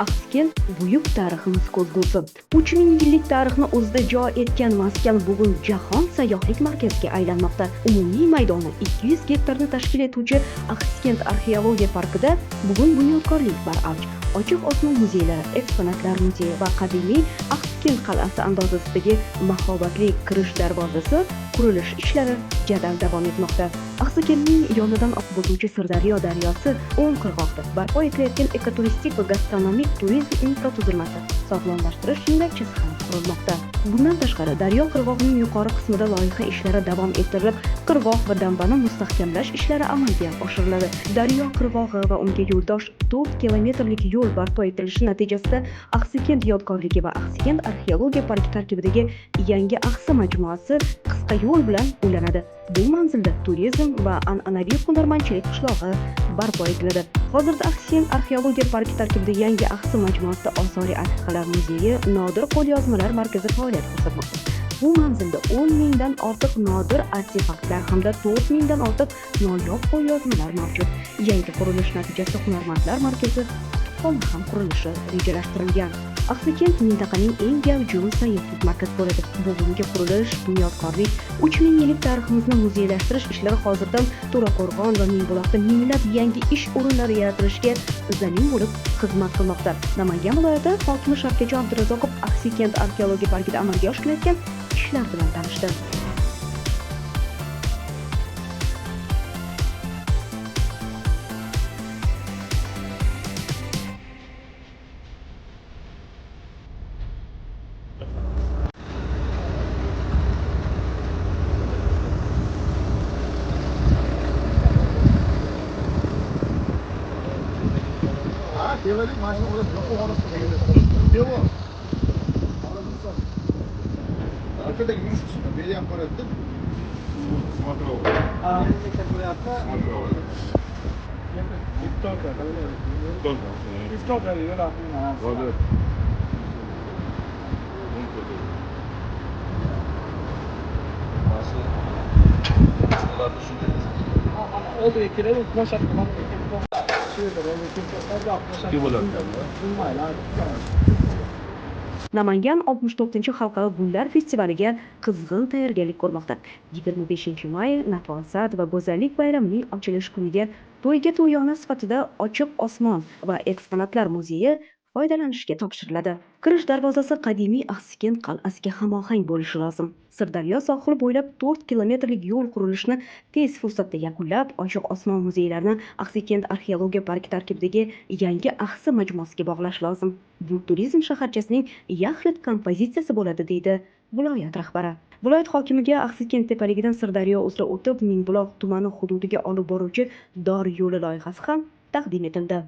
Axsikent buyuk tariximiz ko'zgusi. 3000 yillik tarixni o'zida jo etgan maskan bugun jahon sayyohlik markaziga aylanmoqda. Umumiy maydoni 200 gektarni tashkil etuvchi Axsikent arxeologiya parkida bugun bunyodkorlik baravj. Ochiq osmon muzeylari, eksponatlar muzeyi va qadimiy Axsikent qal'asi andozasidagi mahobatli kirish darvozasi qurilish ishlari jadal davom etmoqda. Axsikentning yonidan oqib o'tuvchi Sirdaryo daryosi o'ng qirg'oqda barpo etilayotgan ekoturistik va gastronomik turizm infratuzilmasi sog'lomlashtirish yo'lakchasi ham qurilmoqda. Bundan tashqari, daryo qirg'og'ining yuqori qismida loyiha ishlari davom ettirilib, qirg'oq va dambani mustahkamlash ishlari amalga oshiriladi. Daryo qirg'og'i va unga yo'ldosh 4 kilometrlik yo'l barpo etilishi natijasida Axsikent yodgorligi va Axsikent arxeologiya parki tarkibidagi yangi axsi majmuasi qisqa yo'l bilan ulanadi. Bu manzilda turizm va an'anaviy hunarmandchilik qishlog'i barpo etiladi. Hozirda Axsikent arxeologiya parki tarkibida yangi axsi majmuasida osoriy antiqalar muzeyi, nodir qo'lyozmalar markazi faoliyat ko'rsatmoqda. Bu manzilda 10 mingdan ortiq nodir artefaktlar hamda 4 mingdan ortiq noyob qo'lyozmalar mavjud. Yangi qurilish natijasida hunarmandlar markazi kutubxona ham qurilishi rejalashtirilgan. Axsikent mintaqaning eng gavjum sayyohlik markazi bo'ladi. Bugungi qurilish, bunyodkorlik, 3000 yillik tariximizni muzeylashtirish ishlari hozirdan To'raqo'rg'on va Mingbuloqda minglab yangi ish o'rinlari yaratilishiga zamin bo'lib xizmat qilmoqda. Namangan viloyati hokimi Shavkatjon Abdurazzoqov Axsikent arxeologiya parkida amalga oshirilayotgan ishlar bilan tanishdi. Devlet maaşını orada yok o. Arkadaki yürüyüş kısmında belli yapar ettim. Смотрел. Смотрел. TikTok arıyor. Orada. Oldu ekileri kumaş atmak. Namangan 64-xalqaro gullar festivaliga qizg'in tayyorgarlik ko'rmoqda. 25-may Nafosat va go'zallik bayramining ochilish kuniga to'yga to'yona sifatida ochiq osmon va eksponatlar muzeyi foydalanishga topshiriladi. Kirish darvozasi qadimiy Axsikent qal'asiga hamohang bo'lishi lozim. Sirdaryo sohili bo'ylab 4 kilometrlik yo'l qurilishini tez fursatda yakunlab, ochiq osmon muzeylarini Axsikent arxeologiya parki tarkibidagi yangi axsi majmuasiga bog'lash lozim. Bu turizm shaharchasining yaxlit kompozitsiyasi bo'ladi, deydi viloyat rahbari. Viloyat hokimiga Axsikent tepaligidan Sirdaryo uzra o'tib, Mingbuloq tumani hududiga olib boruvchi dor yo'li loyihasi ham taqdim etildi.